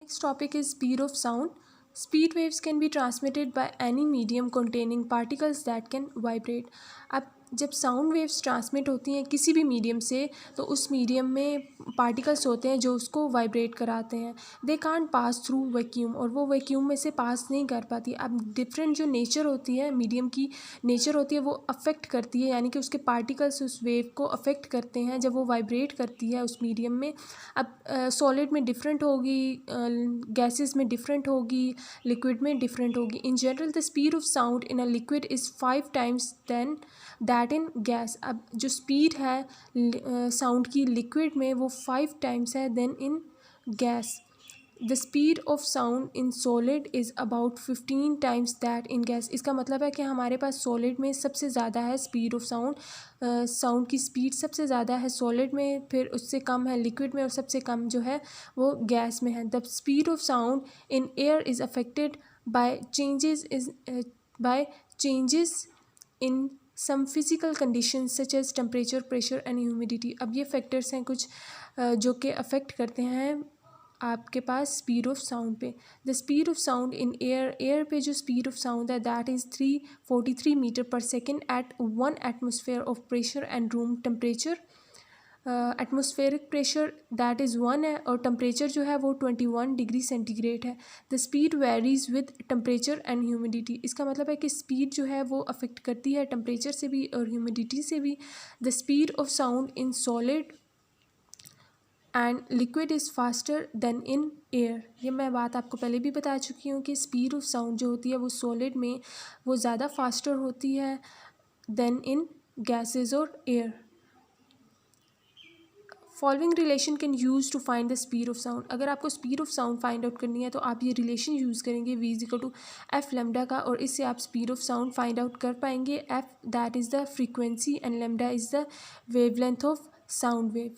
next topic is speed of sound. Speed waves can be transmitted by any medium containing particles that can vibrate. अब जब sound waves transmit होती हैं किसी भी medium से, तो उस मीडियम में पार्टिकल्स होते हैं जो उसको वाइब्रेट कराते हैं. They can't pass through vacuum, और वो वैक्यूम में से पास नहीं कर पाती. अब डिफरेंट जो नेचर होती है, मीडियम की नेचर होती है, वो अफेक्ट करती है, यानी कि उसके पार्टिकल्स उस वेव को अफेक्ट करते हैं जब वो वाइब्रेट करती है उस मीडियम में. अब सॉलिड में डिफरेंट होगी, गैसेस में डिफरेंट होगी, लिक्विड में डिफरेंट होगी. In general the speed of sound in a liquid is 5 times than that in gas. अब जो स्पीड है साउंड की लिक्विड में वो 5 टाइम्स है than in gas. The speed of sound in solid is about 15 times that in gas. इसका मतलब है कि हमारे पास सॉलिड में सबसे ज़्यादा है स्पीड ऑफ साउंड. साउंड की स्पीड सबसे ज़्यादा है सॉलिड में, फिर उससे कम है लिक्विड में, और सबसे कम जो है वो गैस में है. The speed of sound in air is affected by changes in some physical conditions such as temperature, pressure and humidity. अब ये फैक्टर्स हैं कुछ जो कि अफेक्ट करते हैं आपके पास स्पीड ऑफ साउंड पे. The speed of sound in air पे जो स्पीड ऑफ साउंड है that is 343 metre per second at 1 atmosphere of pressure and room temperature. Atmospheric pressure that is 1 है, और टेम्परेचर जो है वो 21 डिग्री सेंटीग्रेड है. The speed varies with temperature and humidity. इसका मतलब है कि स्पीड जो है वो अफेक्ट करती है टेम्परेचर से भी और ह्यूमिडिटी से भी. The speed of sound in solid and liquid is faster then in air. ये मैं बात आपको पहले भी बता चुकी हूँ कि स्पीड ऑफ साउंड जो होती है वो सॉलिड में वो ज़्यादा फास्टर होती है देन इन गैसेज और air. Following relation can use to find the speed of sound. अगर आपको speed of sound find out करनी है तो आप ये रिलेशन यूज़ करेंगे v equal to F lambda का, और इससे आप speed of sound find out कर पाएंगे. F that is the frequency and lambda is the wavelength of sound wave.